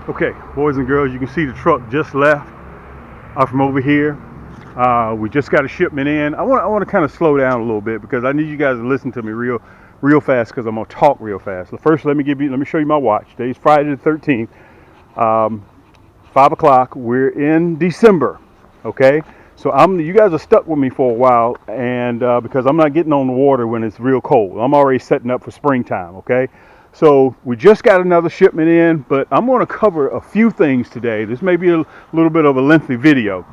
Okay, boys and girls, you can see the truck just left from over here. We just got a shipment in. I want to kind of slow down a little bit because I need you guys to listen to me real fast because I'm gonna talk real fast. First, let me show you my watch. Today's Friday the 13th, 5 o'clock. We're in December. Okay, so you guys are stuck with me for a while, and because I'm not getting on the water when it's real cold. I'm already setting up for springtime. Okay. So we just got another shipment in, but I'm going to cover a few things today. This may be a little bit of a lengthy video.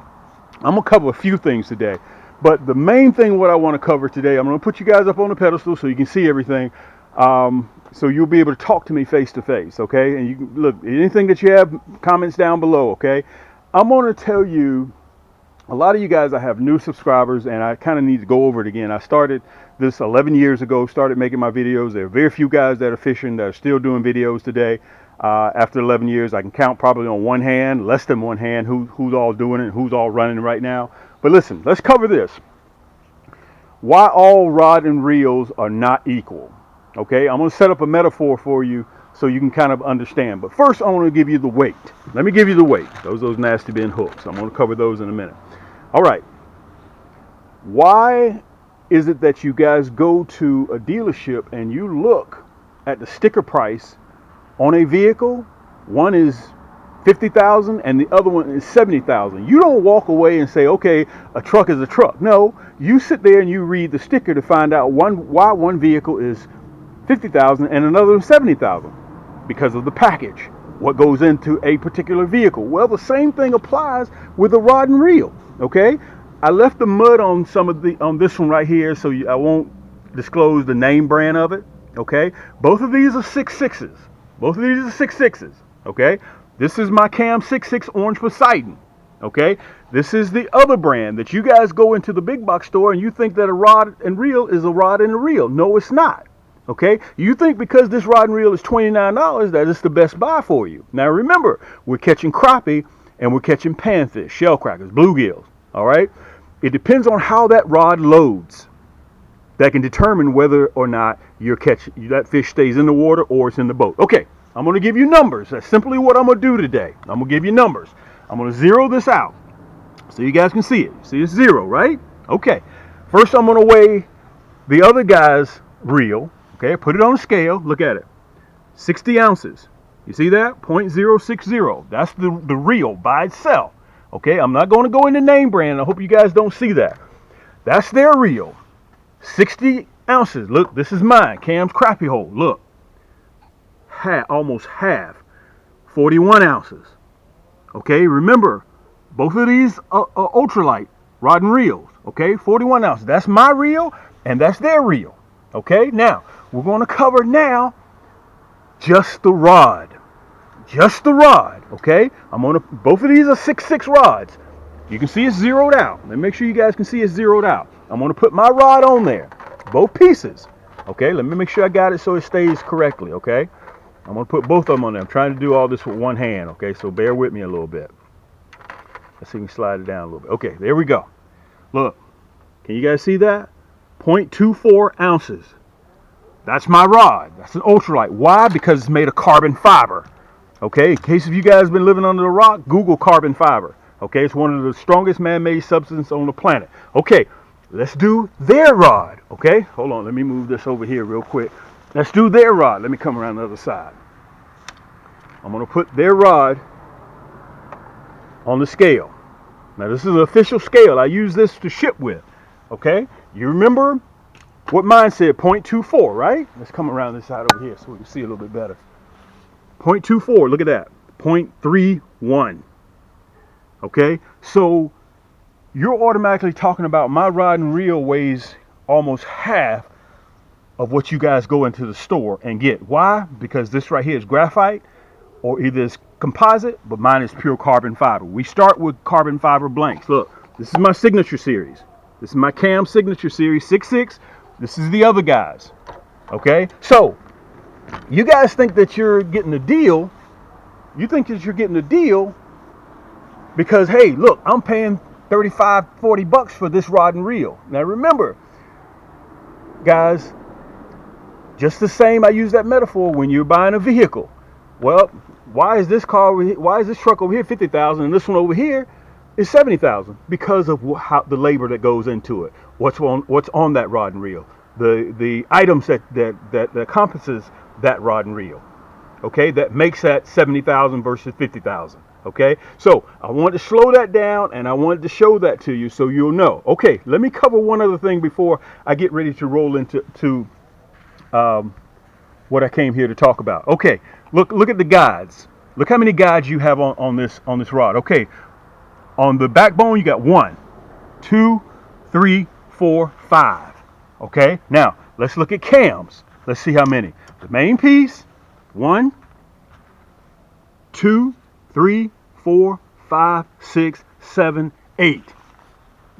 I'm going to cover a few things today. But the main thing what I want to cover today, I'm going to put you guys up on the pedestal so you can see everything. So you'll be able to talk to me face to face, okay? And you can look, anything that you have, comments down below, okay? I'm going to tell you, a lot of you guys, I have new subscribers, and I kind of need to go over it again. I started this 11 years ago, started making my videos. There are very few guys that are fishing that are still doing videos today. After 11 years, I can count probably on one hand, less than one hand, who's all doing it, who's all running right now. But listen, let's cover this. Why all rod and reels are not equal. Okay, I'm going to set up a metaphor for you so you can kind of understand. But first, I want to give you the weight. Let me give you the weight. Those nasty bin hooks. I'm going to cover those in a minute. All right. Why is it that you guys go to a dealership and you look at the sticker price on a vehicle? One is $50,000 and the other one is $70,000. You don't walk away and say, okay, a truck is a truck. No, you sit there and you read the sticker to find out why one vehicle is $50,000 and another is $70,000 because of the package. What goes into a particular vehicle? Well, the same thing applies with a rod and reel. Okay, I left the mud on on this one right here, so I won't disclose the name brand of it. Okay, both of these are 6.6s. Both of these are 6.6s. Okay, this is my Cam 6.6 Orange Poseidon. Okay, this is the other brand that you guys go into the big box store and you think that a rod and reel is a rod and a reel. No, it's not. Okay, you think because this rod and reel is $29 that it's the best buy for you. Now remember, we're catching crappie and we're catching panfish, shell crackers, bluegills. All right, it depends on how that rod loads. That can determine whether or not that fish stays in the water or it's in the boat. Okay, I'm going to give you numbers. That's simply what I'm going to do today. I'm going to give you numbers. I'm going to zero this out so you guys can see it. See, it's zero, right? Okay. First, I'm going to weigh the other guy's reel. Okay, put it on a scale. Look at it. 60 ounces. You see that? 0.060. That's the reel by itself. Okay, I'm not going to go into name brand. I hope you guys don't see that. That's their reel. 60 ounces. Look, this is mine. Cam's crappie hole. Look. Almost half. 41 ounces. Okay, remember, both of these are ultralight rod and reels. Okay, 41 ounces. That's my reel and that's their reel. Okay, now, we're going to cover now just the rod. Just the rod, okay? Both of these are 6.6 rods. You can see it's zeroed out. Let me make sure you guys can see it's zeroed out. I'm going to put my rod on there, both pieces. Okay, let me make sure I got it so it stays correctly, okay? I'm going to put both of them on there. I'm trying to do all this with one hand, okay? So bear with me a little bit. Let's see if we can slide it down a little bit. Okay, there we go. Look, can you guys see that? 0.24 ounces. That's my rod. That's an ultralight. Why? Because it's made of carbon fiber. Okay, in case if you guys have been living under a rock, Google carbon fiber. Okay, it's one of the strongest man-made substances on the planet. Okay, let's do their rod. Okay, hold on, let me move this over here real quick. Let's do their rod. Let me come around the other side. I'm going to put their rod on the scale. Now, this is an official scale. I use this to ship with. Okay, you remember what mine said, 0.24, right? Let's come around this side over here so we can see a little bit better. 0.24, look at that, 0.31. Okay, so you're automatically talking about my rod and reel weighs almost half of what you guys go into the store and get. Why? Because this right here is graphite or either it's composite, but mine is pure carbon fiber. We start with carbon fiber blanks. Look, this is my signature series. This is my Cam signature series, 6.6. This is the other guys. Okay, so you guys think that you're getting a deal. You think that you're getting a deal because, hey, look, I'm paying 35, 40 bucks for this rod and reel. Now remember, guys, just the same, I use that metaphor when you're buying a vehicle. Well, why is this truck over here 50,000 and this one over here is 70,000? Because of how the labor that goes into it. What's on that rod and reel? The items that encompasses that rod and reel. Okay, that makes that 70,000 versus 50,000. Okay, so I wanted to slow that down and I wanted to show that to you so you'll know. Okay, let me cover one other thing before I get ready to roll into what I came here to talk about. Okay, look at the guides. Look how many guides you have on this rod. Okay, on the backbone you got 1, 2, 3, 4, 5. Okay, now let's look at cams. Let's see how many. The main piece, 1, 2, 3, 4, 5, 6, 7, 8.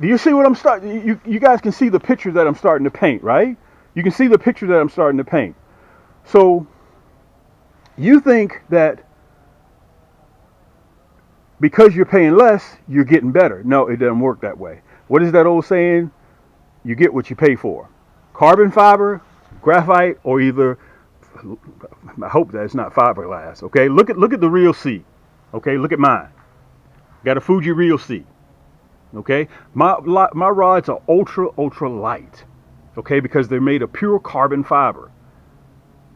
Do you see what I'm starting? You guys can see the picture that I'm starting to paint, right? You can see the picture that I'm starting to paint. So you think that because you're paying less, you're getting better. No, it doesn't work that way. What is that old saying? You get what you pay for. Carbon fiber, graphite, or either, I hope that it's not fiberglass. Okay, look at the real seat. Okay, look at mine. Got a Fuji real seat. Okay, my rods are ultra light. Okay, because they're made of pure carbon fiber.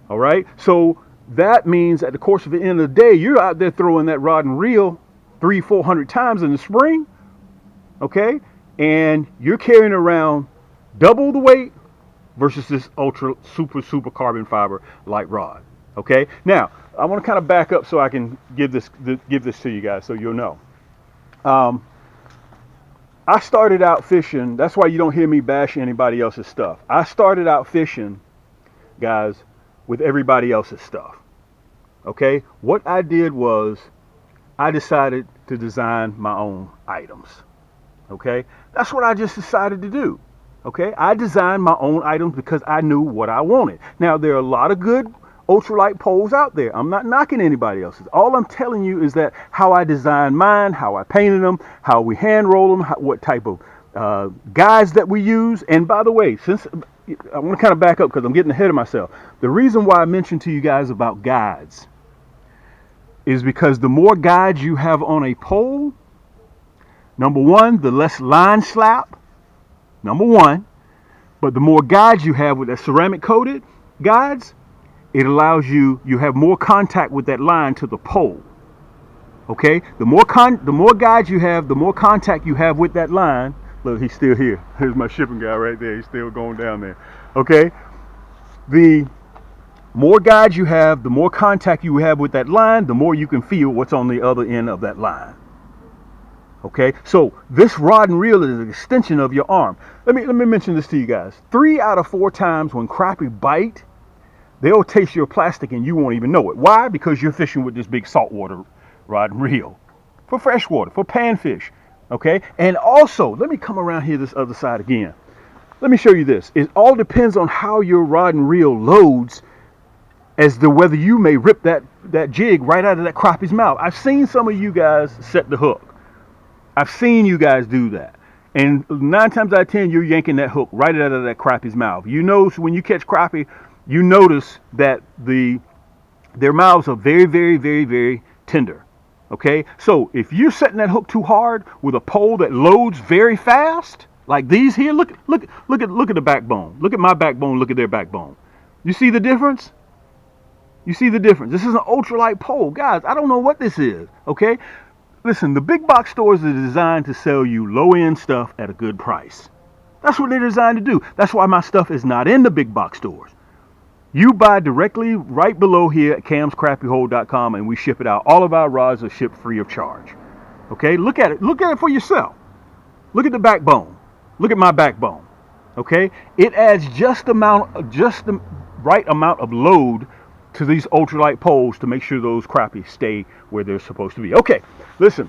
All right, so that means at the course of the end of the day, you're out there throwing that rod and reel 300-400 times in the spring. Okay, and you're carrying around double the weight versus this ultra super carbon fiber light rod. Okay, now I want to kind of back up so I can give this to you guys so you'll know. I started out fishing. That's why you don't hear me bashing anybody else's stuff. I started out fishing, guys, with everybody else's stuff. Okay, what I did was I decided to design my own items. Okay, that's what I just decided to do. Okay, I designed my own items because I knew what I wanted. Now, there are a lot of good ultralight poles out there. I'm not knocking anybody else's. All I'm telling you is that how I designed mine, how I painted them, how we hand roll them, what type of guides that we use. And by the way, since I want to kind of back up because I'm getting ahead of myself. The reason why I mentioned to you guys about guides is because the more guides you have on a pole, number one, the less line slap, number one. But the more guides you have with that ceramic coated guides, it allows you have more contact with that line to the pole. Okay, the more guides you have, the more contact you have with that line. Look, he's still here. Here's my shipping guy right there. He's still going down there. Okay, the more guides you have, the more contact you have with that line, the more you can feel what's on the other end of that line. Okay, so this rod and reel is an extension of your arm. Let me mention this to you guys. 3 out of 4 times when crappie bite, they'll taste your plastic and you won't even know it. Why? Because you're fishing with this big saltwater rod and reel for freshwater, for panfish. Okay, and also let me come around here this other side again. Let me show you this. It all depends on how your rod and reel loads as to whether you may rip that jig right out of that crappie's mouth. I've seen some of you guys set the hook. I've seen you guys do that. And 9 times out of 10, you're yanking that hook right out of that crappie's mouth. You know, so when you catch crappie, you notice that their mouths are very tender. Okay, so if you're setting that hook too hard with a pole that loads very fast, like these here, look at the backbone. Look at my backbone. Look at their backbone. You see the difference? You see the difference? This is an ultralight pole, guys. I don't know what this is. Okay, listen. The big box stores are designed to sell you low-end stuff at a good price. That's what they're designed to do. That's why my stuff is not in the big box stores. You buy directly right below here at camscrappiehole.com and we ship it out. All of our rods are shipped free of charge. Okay, look at it. Look at it for yourself. Look at the backbone. Look at my backbone. Okay, it adds just the right amount of load to these ultralight poles to make sure those crappies stay where they're supposed to be. Okay, listen.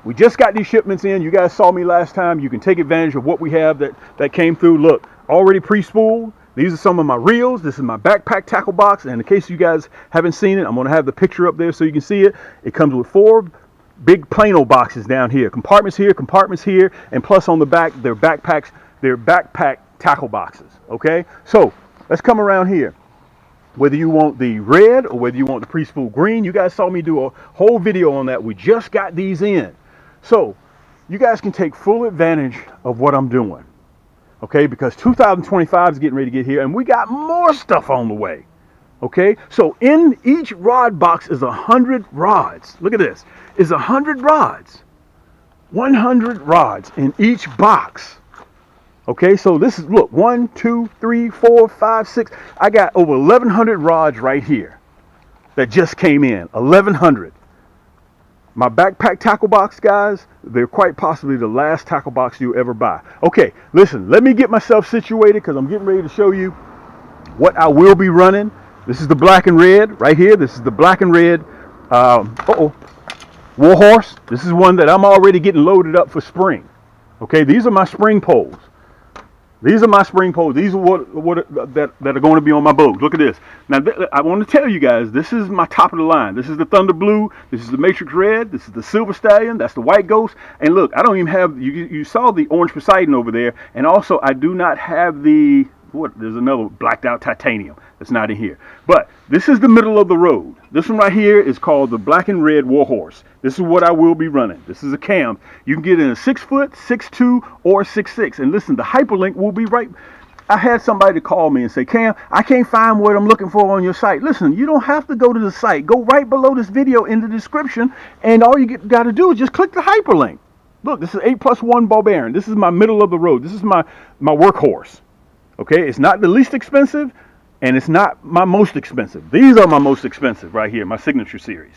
We just got these shipments in. You guys saw me last time. You can take advantage of what we have that came through. Look, already pre-spooled. These are some of my reels. This is my backpack tackle box. And in case you guys haven't seen it, I'm going to have the picture up there so you can see it. It comes with 4 big Plano boxes down here. Compartments here, and plus on the back, they're backpack tackle boxes. Okay? So, let's come around here. Whether you want the red or whether you want the preschool green, you guys saw me do a whole video on that. We just got these in. So you guys can take full advantage of what I'm doing. Okay, because 2025 is getting ready to get here and we got more stuff on the way. Okay, so in each rod box is 100 rods. Look at this. Is 100 rods. 100 rods in each box. Okay, so this is, look, 1, 2, 3, 4, 5, 6. I got over 1,100 rods right here that just came in. 1,100. My backpack tackle box, guys, they're quite possibly the last tackle box you ever buy. Okay, listen, let me get myself situated because I'm getting ready to show you what I will be running. This is the black and red right here. This is the black and red Warhorse. This is one that I'm already getting loaded up for spring. Okay, these are my spring poles. These are my spring poles. These are what that are going to be on my boat. Look at this. Now, I want to tell you guys, this is my top of the line. This is the Thunder Blue. This is the Matrix Red. This is the Silver Stallion. That's the White Ghost. And look, I don't even have, you saw the Orange Poseidon over there. And also, I do not have the, there's another blacked out titanium that's not in here. But this is the middle of the road. This one right here is called the Black and Red Warhorse. This is what I will be running. This is a cam. You can get in a 6 foot, 6'2", or 6'6". And listen, the hyperlink will be right. I had somebody call me and say, Cam, I can't find what I'm looking for on your site. Listen, you don't have to go to the site. Go right below this video in the description. And all you got to do is just click the hyperlink. Look, this is 8+1 ball bearing. This is my middle of the road. This is my workhorse. Okay, it's not the least expensive, and it's not my most expensive. These are my most expensive right here, my Signature Series.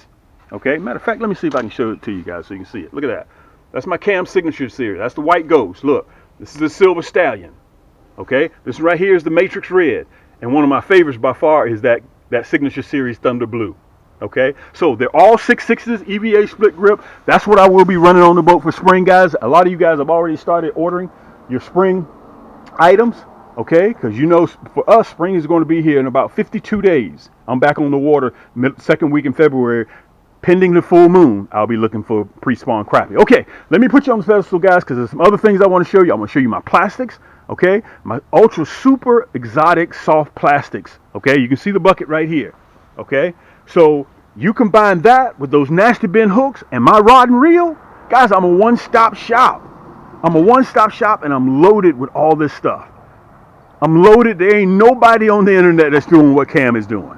Okay, matter of fact, let me see if I can show it to you guys so you can see it. Look at that. That's my Cam Signature Series. That's the White Ghost. Look, this is the Silver Stallion. Okay, this right here is the Matrix Red. And one of my favorites by far is that Signature Series Thunder Blue. Okay, so they're all 6.6s, EVA split grip. That's what I will be running on the boat for spring, guys. A lot of you guys have already started ordering your spring items. Okay, because you know, for us, spring is going to be here in about 52 days. I'm back on the water second week in February. Pending the full moon, I'll be looking for pre-spawn crappie. Okay, let me put you on the pedestal, guys, because there's some other things I want to show you. I'm going to show you my plastics, okay? My ultra super exotic soft plastics, okay? You can see the bucket right here, okay? So you combine that with those nasty bin hooks and my rod and reel, guys, I'm a one-stop shop. I'm a one-stop shop, and I'm loaded with all this stuff. I'm loaded. There ain't nobody on the internet that's doing what Cam is doing.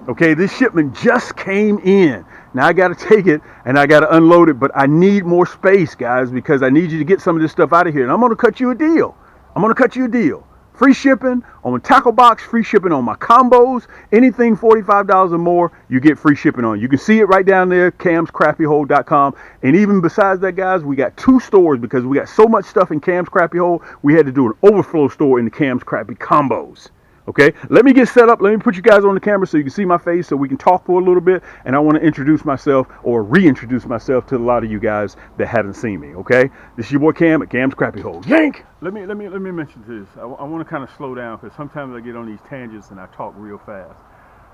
Okay, this shipment just came in. Now I got to take it and I got to unload it, but I need more space, guys, because I need you to get some of this stuff out of here. And I'm going to cut you a deal. I'm going to cut you a deal. Free shipping on the tackle box, free shipping on my combos. Anything $45 or more, you get free shipping on. You can see it right down there, camscrappyhole.com. And even besides that, guys, we got 2 stores because we got so much stuff in Cam's Crappy Hole. We had to do an overflow store in the Cam's Crappy Combos. Okay, let me get set up. Let me put you guys on the camera so you can see my face so we can talk for a little bit. And I want to introduce myself or reintroduce myself to a lot of you guys that haven't seen me. Okay, this is your boy Cam at Cam's Crappy Hole. Yank! Let me mention this. I want to kind of slow down because sometimes I get on these tangents and I talk real fast.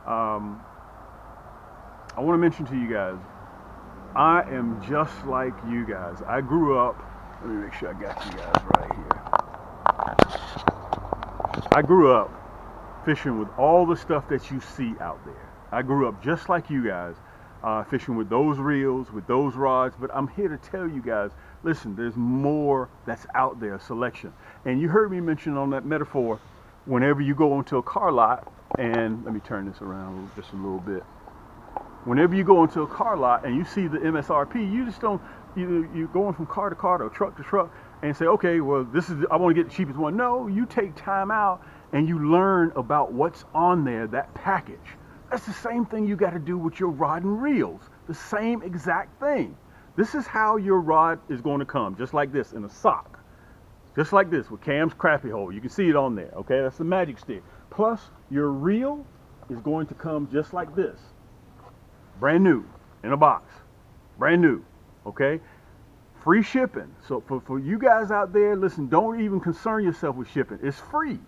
I want to mention to you guys, I am just like you guys. I grew up, let me make sure I got you guys right here. I grew up fishing with all the stuff that you see out there. I grew up just like you guys, fishing with those reels, with those rods, but I'm here to tell you guys, listen, there's more that's out there, selection. And you heard me mention on that metaphor, whenever you go into a car lot, and let me turn this around just a little bit. Whenever you go into a car lot and you see the MSRP, you just don't, you're going from car to car or truck to truck and say, okay, well, this is, I want to get the cheapest one. No, you take time out and you learn about what's on there, that package. That's the same thing you got to do with your rod and reels. The same exact thing. This is how your rod is going to come, just like this, in a sock. Just like this with Cam's Crappy Hole. You can see it on there, okay? That's the magic stick. Plus, your reel is going to come just like this. Brand new, in a box. Brand new, okay? Free shipping. So for you guys out there, listen, don't even concern yourself with shipping. It's free.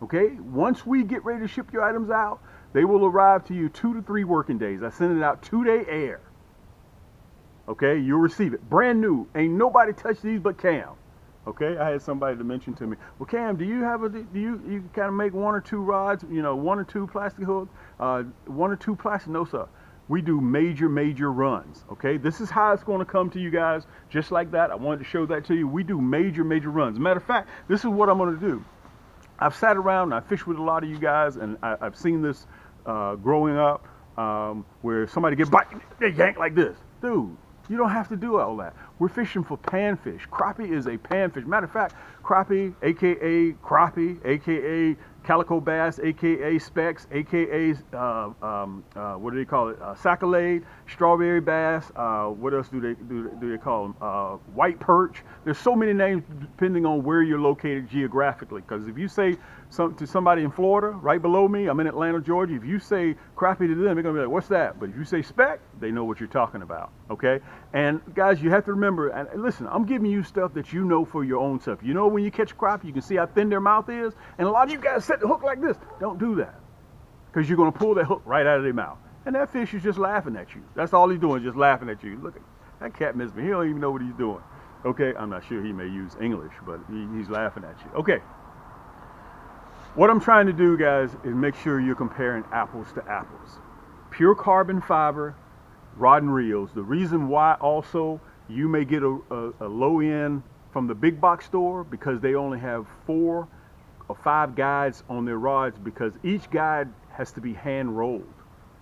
Okay, once we get ready to ship your items out, they will arrive to you 2 to 3 working days. I send it out 2-day air. Okay, you'll receive it. Brand new. Ain't nobody touched these but Cam. Okay, I had somebody to mention to me, well, Cam, do you have do you kind of make one or two rods, you know, one or two plastic hooks, one or two plastic? No, sir. We do major runs. Okay, this is how it's going to come to you guys, just like that. I wanted to show that to you. We do major runs. Matter of fact, this is what I'm going to do. I've sat around and I fished with a lot of you guys, and I've seen this growing up, where somebody gets bite, they yank like this, dude. You don't have to do all that. We're fishing for panfish. Crappie is a panfish. Matter of fact, crappie, aka calico bass, aka specks, aka what do they call it? Sac-a-lade, strawberry bass. What else do they call them? White perch. There's so many names depending on where you're located geographically. Because if you say to somebody in Florida, right below me, I'm in Atlanta, Georgia. If you say crappie to them, they're gonna be like, "What's that?" But if you say speck, they know what you're talking about. Okay. And guys, you have to remember. And listen, I'm giving you stuff that you know for your own self. You know, when you catch crappie, you can see how thin their mouth is. And a lot of you guys set the hook like this. Don't do that, because you're going to pull that hook right out of their mouth. And that fish is just laughing at you. That's all he's doing, just laughing at you. Look, that cat missed me. He don't even know what he's doing. Okay, I'm not sure he may use English, but he's laughing at you. Okay. What I'm trying to do, guys, is make sure you're comparing apples to apples. Pure carbon fiber rod and reels. The reason why also you may get a low end from the big box store, because they only have 4 or 5 guides on their rods, because each guide has to be hand rolled.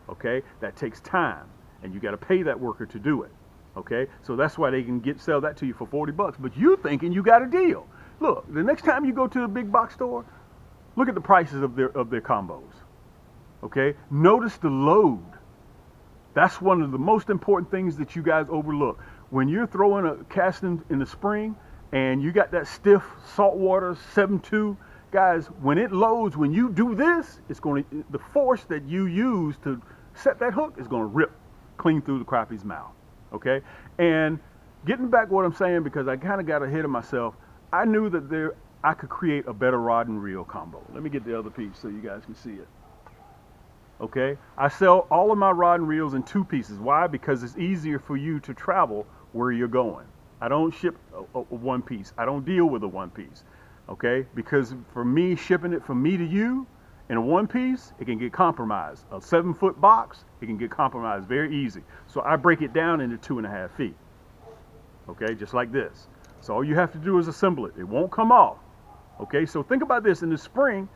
Okay, that takes time, and you got to pay that worker to do it. Okay, so that's why they can sell that to you for 40 bucks. But you thinking you got a deal. Look, the next time you go to the big box store, look at the prices of their combos. Okay, notice the load. That's one of the most important things that you guys overlook. When you're throwing a casting in the spring and you got that stiff saltwater 7.2, guys, when it loads, when you do this, it's going to, the force that you use to set that hook is going to rip clean through the crappie's mouth. Okay, and getting back what I'm saying, because I kind of got ahead of myself, I knew that I could create a better rod and reel combo. Let me get the other piece so you guys can see it. Okay, I sell all of my rod and reels in 2 pieces. Why? Because it's easier for you to travel where you're going. I don't ship a 1 piece. I don't deal with a 1 piece. Okay, because for me, shipping it from me to you in a 1 piece, it can get compromised. A 7-foot box, it can get compromised very easy. So I break it down into 2.5 feet. Okay, just like this. So all you have to do is assemble it. It won't come off. Okay, so think about this. In the spring,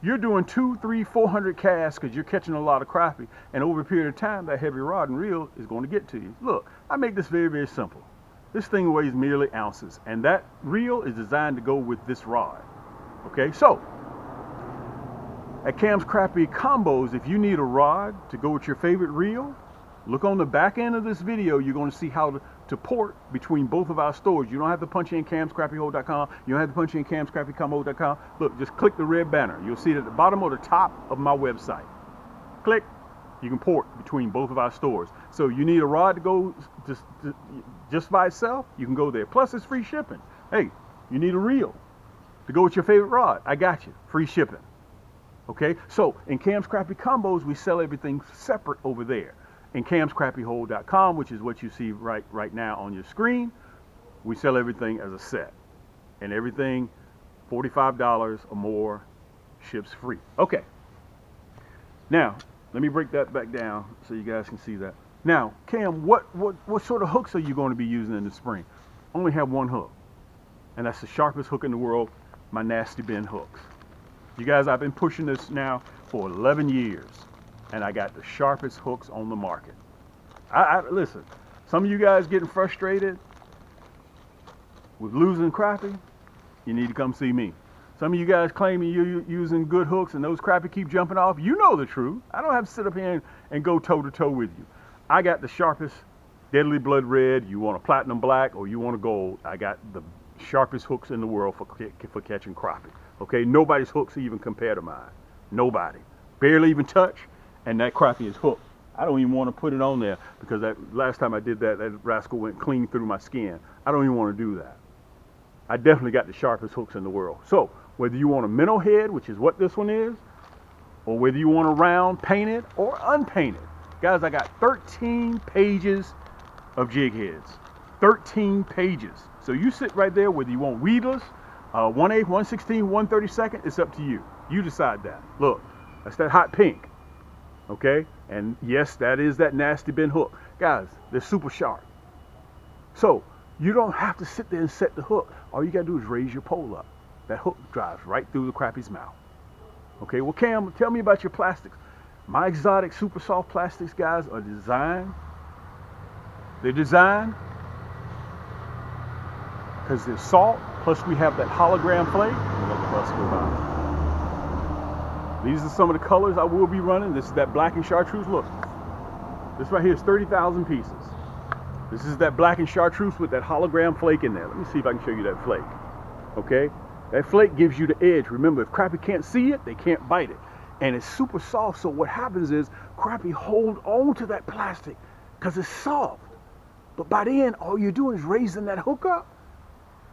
you're doing 200, 300, 400 casts because you're catching a lot of crappie. And over a period of time, that heavy rod and reel is going to get to you. Look, I make this very simple. This thing weighs merely ounces. And that reel is designed to go with this rod. Okay, so at Cam's Crappie Combos, if you need a rod to go with your favorite reel, look on the back end of this video. You're going to see how to port between both of our stores. You don't have to punch in camscrappiehold.com. You don't have to punch in camscrappiecombo.com. Look, just click the red banner. You'll see it at the bottom or the top of my website. Click. You can port between both of our stores. So you need a rod to go just by itself, you can go there. Plus, it's free shipping. Hey, you need a reel to go with your favorite rod. I got you. Free shipping. Okay, so in Cam's Crappie Combos, we sell everything separate over there. In camscrappiehold.com, which is what you see right now on your screen, we sell everything as a set. And everything $45 or more ships free. Okay. Now, let me break that back down so you guys can see that. Now, Cam, what sort of hooks are you going to be using in the spring? I only have 1 hook. And that's the sharpest hook in the world, my Nasty Bend hooks. You guys, I've been pushing this now for 11 years. And I got the sharpest hooks on the market. Listen, some of you guys getting frustrated with losing crappie, you need to come see me. Some of you guys claiming you're using good hooks and those crappie keep jumping off. You know the truth. I don't have to sit up here and go toe to toe with you. I got the sharpest deadly blood red. You want a platinum black or you want a gold. I got the sharpest hooks in the world for catching crappie. Okay, nobody's hooks even compare to mine. Nobody. Barely even touch. And that crappie is hooked. I don't even want to put it on there because that last time I did that, that rascal went clean through my skin. I don't even want to do that. I definitely got the sharpest hooks in the world. So whether you want a minnow head, which is what this one is, or whether you want a round painted or unpainted, guys, I got 13 pages of jig heads. 13 pages. So you sit right there, whether you want weedless, 1/8, 1/16, 1/32, it's up to you. You decide that. Look, that's that hot pink. Okay? And yes, that is that nasty bent hook. Guys, they're super sharp. So you don't have to sit there and set the hook. All you gotta do is raise your pole up. That hook drives right through the Crappie's mouth. Okay, well, Cam, tell me about your plastics. My exotic super soft plastics, guys, are designed. They're designed because they're salt, plus we have that hologram flake. Let the bus go by. These are some of the colors I will be running. This is that black and chartreuse. Look, this right here is 30,000 pieces. This is that black and chartreuse with that hologram flake in there. Let me see if I can show you that flake. Okay, that flake gives you the edge. Remember, if Crappie can't see it, they can't bite it. And it's super soft, so what happens is Crappie hold on to that plastic because it's soft. But by then, all you're doing is raising that hook up,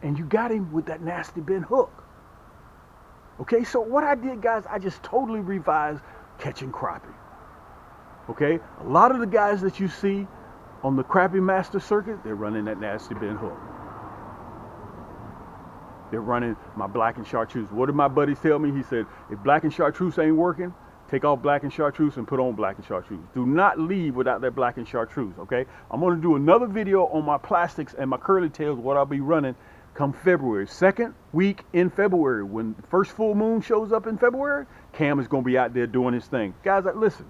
and you got him with that nasty bent hook. Okay, so what I did, guys, I just totally revised catching Crappie. Okay, a lot of the guys that you see on the Crappie Master Circuit, they're running that nasty bent hook. They're running my black and chartreuse. What did my buddies tell me? He said, if black and chartreuse ain't working, take off black and chartreuse and put on black and chartreuse. Do not leave without that black and chartreuse, okay? I'm gonna do another video on my plastics and my curly tails, what I'll be running come February. Second week in February, when the first full moon shows up in February, Cam is gonna be out there doing his thing. Guys, listen,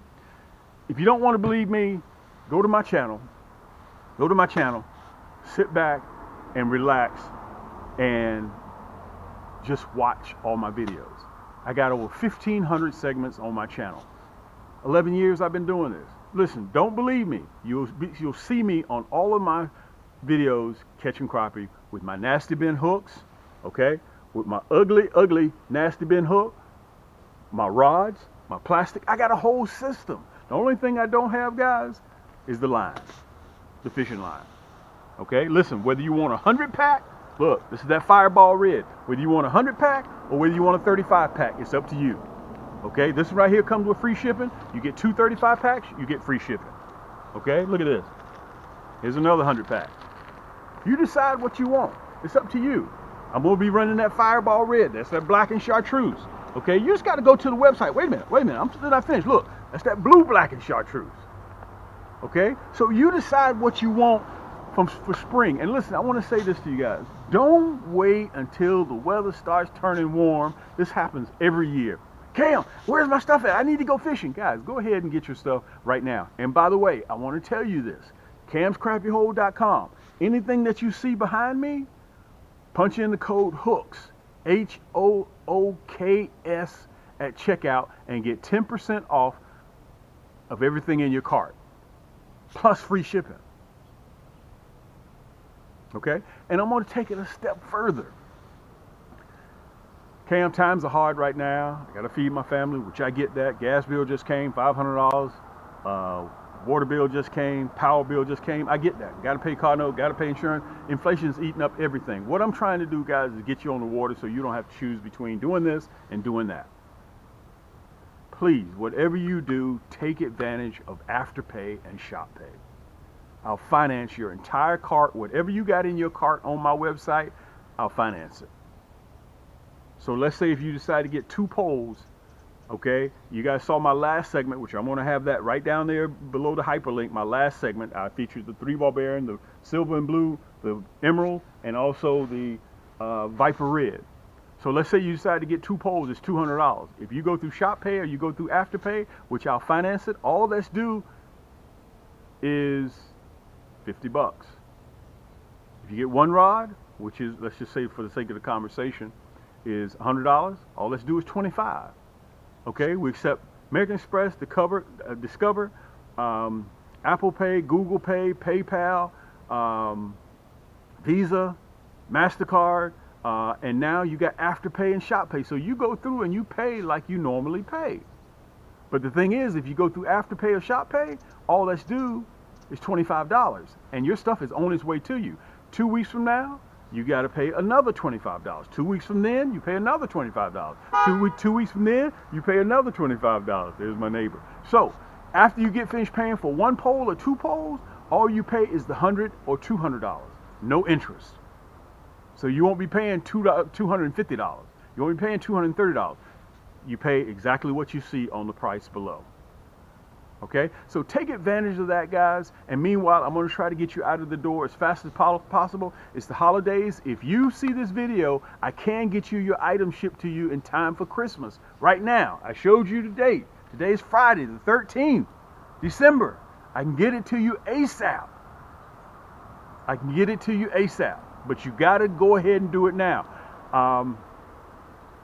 if you don't wanna believe me, go to my channel, sit back and relax and just watch all my videos. I got over 1,500 segments on my channel. 11 years I've been doing this. Listen, don't believe me. You'll see me on all of my videos catching crappie with my nasty bend hooks, okay? With my ugly nasty bend hook, my rods, my plastic. I got a whole system. The only thing I don't have, guys, is the line, the fishing line. Okay, listen, whether you want a 100-pack, look, this is that Fireball Red. Whether you want a 100-pack or whether you want a 35-pack, it's up to you. Okay, this right here comes with free shipping. You get 2 35-packs, you get free shipping. Okay, look at this. Here's another 100-pack. You decide what you want. It's up to you. I'm gonna be running that Fireball Red. That's that black and chartreuse. Okay, you just gotta go to the website. Wait a minute, I'm still not finished. Look, that's that blue, black, and chartreuse. Okay, so you decide what you want for spring. And listen, I want to say this to you guys. Don't wait until the weather starts turning warm. This happens every year. Cam, where's my stuff at? I need to go fishing. Guys, go ahead and get your stuff right now. And by the way, I want to tell you this. CamsCrappieHole.com. Anything that you see behind me, punch in the code HOOKS, HOOKS at checkout and get 10% off of everything in your cart, plus free shipping. Okay, and I'm going to take it a step further. Cam, times are hard right now. I got to feed my family, which I get that. Gas bill just came, $500. Water bill just came, power bill just came. I get that. Got to pay car note, got to pay insurance. Inflation's eating up everything. What I'm trying to do, guys, is get you on the water so you don't have to choose between doing this and doing that. Please, whatever you do, take advantage of Afterpay and ShopPay. I'll finance your entire cart. Whatever you got in your cart on my website, I'll finance it. So let's say if you decide to get 2 poles, okay? You guys saw my last segment, which I'm going to have that right down there below the hyperlink. My last segment, I featured the 3-ball bearing, the silver and blue, the emerald, and also the Viper Red. So let's say you decide to get 2 poles, it's $200. If you go through ShopPay or you go through Afterpay, which I'll finance it, all that's due is $50. If you get 1 rod, which is, let's just say for the sake of the conversation, is $100, all let's do is $25. Okay, we accept American Express, Discover, Apple Pay, Google Pay, PayPal, Visa, MasterCard, and now you got Afterpay and ShopPay. So you go through and you pay like you normally pay. But the thing is, if you go through Afterpay or ShopPay, all that's due is $25, and your stuff is on its way to you. 2 weeks from now, you got to pay another $25. 2 weeks from then, you pay another $25. 2 weeks from then, you pay another $25. There's my neighbor. So after you get finished paying for 1 pole or 2 poles, all you pay is the $100 or $200. no interest. So you won't be paying $250. You won't be paying $230. You pay exactly what you see on the price below. Okay, so take advantage of that, guys. And meanwhile, I'm going to try to get you out of the door as fast as possible. It's the holidays. If you see this video, I can get you your item shipped to you in time for Christmas. Right now, I showed you the date. Today is Friday, the 13th, December. I can get it to you ASAP. I can get it to you ASAP. But you got to go ahead and do it now.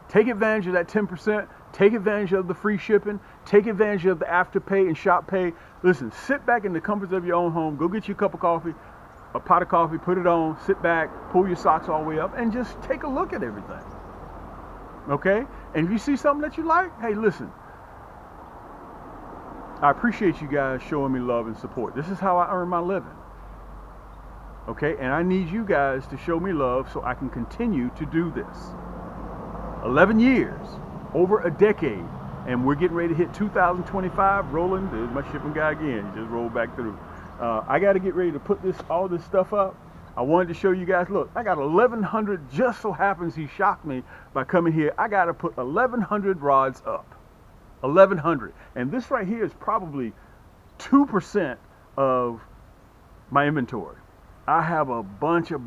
Take advantage of that 10%. Take advantage of the free shipping. Take advantage of the afterpay and shop pay. Listen, sit back in the comforts of your own home. Go get you a cup of coffee, a pot of coffee, put it on, sit back, pull your socks all the way up, and just take a look at everything. Okay? And if you see something that you like, hey, listen, I appreciate you guys showing me love and support. This is how I earn my living. Okay? And I need you guys to show me love so I can continue to do this. 11 years. Over a decade, and we're getting ready to hit 2025. Rolling. There's my shipping guy again. He just rolled back through. I got to get ready to put all this stuff up. I wanted to show you guys. Look, I got 1,100. Just so happens he shocked me by coming here. I got to put 1,100 rods up. 1,100, and this right here is probably 2% of my inventory. I have a bunch of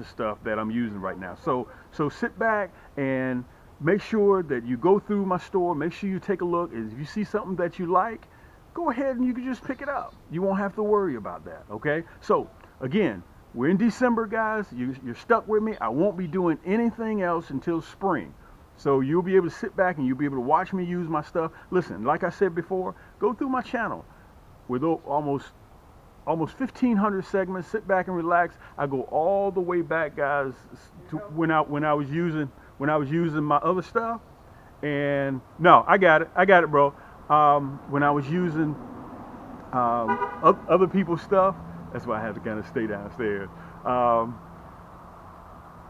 stuff that I'm using right now. So sit back and make sure that you go through my store. Make sure you take a look. If you see something that you like, go ahead and you can just pick it up. You won't have to worry about that, okay? So, again, we're in December, guys. You're stuck with me. I won't be doing anything else until spring. So you'll be able to sit back and you'll be able to watch me use my stuff. Listen, like I said before, go through my channel with almost 1,500 segments. Sit back and relax. I go all the way back, guys, to when I was using my other stuff. And no, I got it, bro. When I was using other people's stuff, that's why I had to kind of stay downstairs.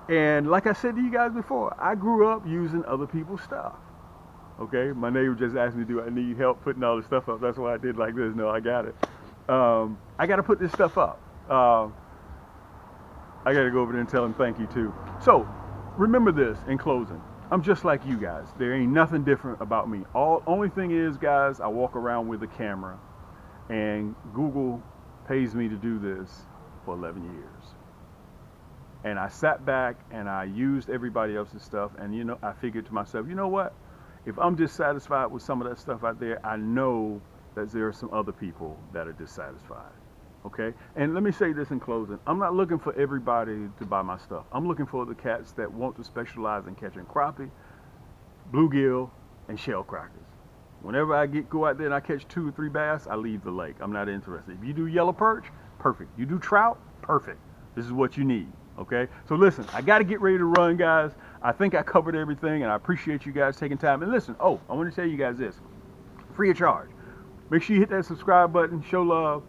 And like I said to you guys before, I grew up using other people's stuff. Okay, my neighbor just asked me, do I need help putting all this stuff up? That's why I did like this. No, I got it. I got to put this stuff up. I got to go over there and tell him thank you too. So remember this in closing. I'm just like you guys. There ain't nothing different about me. Only thing is, guys, I walk around with a camera, and Google pays me to do this for 11 years. And I sat back and I used everybody else's stuff, and I figured to myself, you know what? If I'm dissatisfied with some of that stuff out there, I know that there are some other people that are dissatisfied. Okay? And let me say this in closing. I'm not looking for everybody to buy my stuff. I'm looking for the cats that want to specialize in catching crappie, bluegill, and shell crackers. Whenever I go out there and I catch 2 or 3 bass, I leave the lake. I'm not interested. If you do yellow perch, perfect. You do trout, perfect. This is what you need. Okay? So listen, I got to get ready to run, guys. I think I covered everything, and I appreciate you guys taking time. And listen, I want to tell you guys this. Free of charge. Make sure you hit that subscribe button, show love.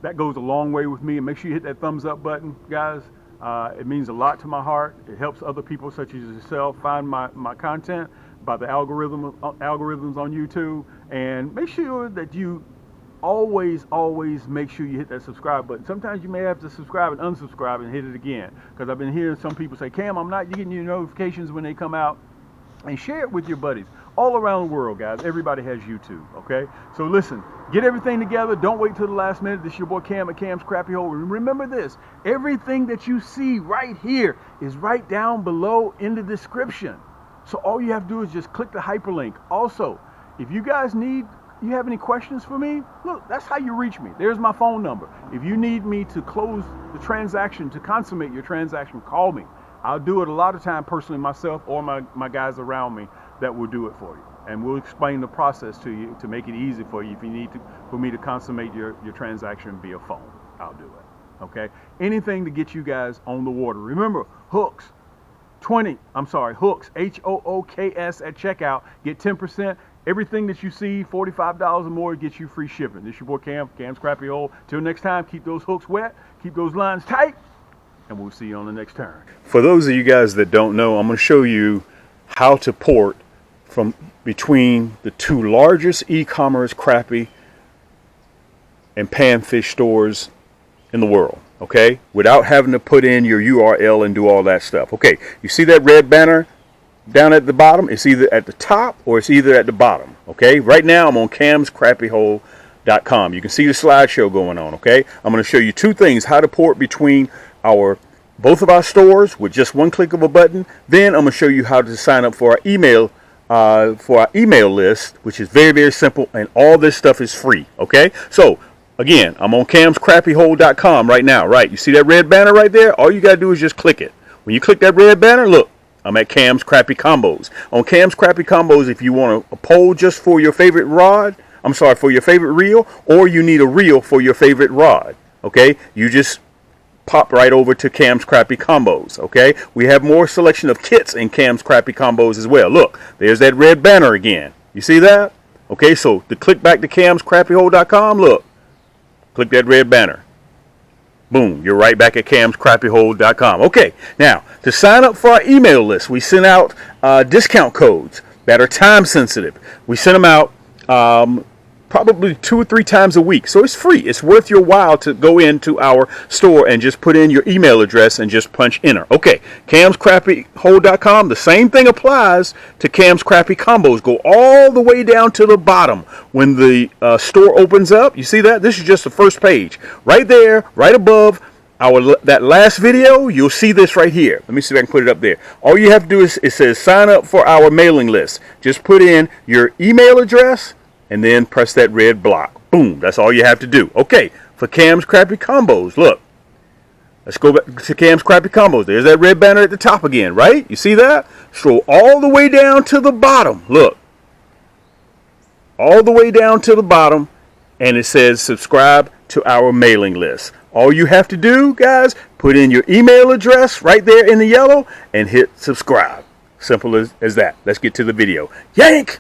That goes a long way with me. And make sure you hit that thumbs up button, guys. It means a lot to my heart. It helps other people such as yourself find my content by the algorithms on YouTube. And make sure that you always make sure you hit that subscribe button. Sometimes you may have to subscribe and unsubscribe and hit it again, because I've been hearing some people say, Cam, I'm not getting your notifications when they come out. And share it with your buddies all around the world, guys. Everybody has YouTube, okay? So listen, get everything together. Don't wait till the last minute. This is your boy Cam at Cam's Crappie Hole. Remember this, everything that you see right here is right down below in the description. So all you have to do is just click the hyperlink. Also, if you guys you have any questions for me, look, that's how you reach me. There's my phone number. If you need me to close the transaction, to consummate your transaction, call me. I'll do it a lot of time personally myself, or my guys around me that will do it for you. And we'll explain the process to you to make it easy for you if you need for me to consummate your transaction via phone. I'll do it. Okay? Anything to get you guys on the water. Remember, hooks, hooks, HOOKS at checkout. Get 10%. Everything that you see, $45 or more, gets you free shipping. This is your boy Cam, Cam's Crappie Hole. Till next time, keep those hooks wet, keep those lines tight, and we'll see you on the next turn. For those of you guys that don't know, I'm going to show you how to port from between the 2 largest e-commerce crappie and panfish stores in the world. okay, without having to put in your URL and do all that stuff. Okay, you see that red banner down at the bottom? It's either at the top or it's either at the bottom. Okay, right now I'm on camscrappyhole.com. You can see the slideshow going on. Okay, I'm going to show you two things: how to port between both of our stores with just one click of a button. Then I'm going to show you how to sign up for our email list, which is very, very simple, and all this stuff is free. Okay, so again, I'm on camscrappyhole.com right now. Right, you see that red banner right there? All you gotta do is just click it. When you click that red banner, look, I'm at Cam's Crappy Combos. On Cam's Crappy Combos, if you want a pole just for your favorite rod, for your favorite reel, or you need a reel for your favorite rod, okay, you just pop right over to Cam's Crappy Combos. Okay, we have more selection of kits in Cam's Crappy Combos as well. Look, there's that red banner again. You see that? Okay, so to click back to camscrappyhole.com, look, click that red banner. Boom, you're right back at camscrappyhole.com. Okay, now to sign up for our email list, we send out discount codes that are time sensitive. We send them out probably 2 or 3 times a week. So it's free. It's worth your while to go into our store and just put in your email address and just punch enter. Okay, camscrappyhole.com. The same thing applies to Cam's Crappy Combos. Go all the way down to the bottom when the store opens up. You see that? This is just the first page. Right there, right above that last video, you'll see this right here. Let me see if I can put it up there. All you have to do is, it says sign up for our mailing list. Just put in your email address and then press that red block. Boom, that's all you have to do. Okay, for Cam's Crappy Combos, look, let's go back to Cam's Crappy Combos. There's that red banner at the top again, right? You see that? Scroll all the way down to the bottom. Look, all the way down to the bottom, and it says subscribe to our mailing list. All you have to do, guys, put in your email address right there in the yellow and hit subscribe. Simple as that. Let's get to the video. Yank!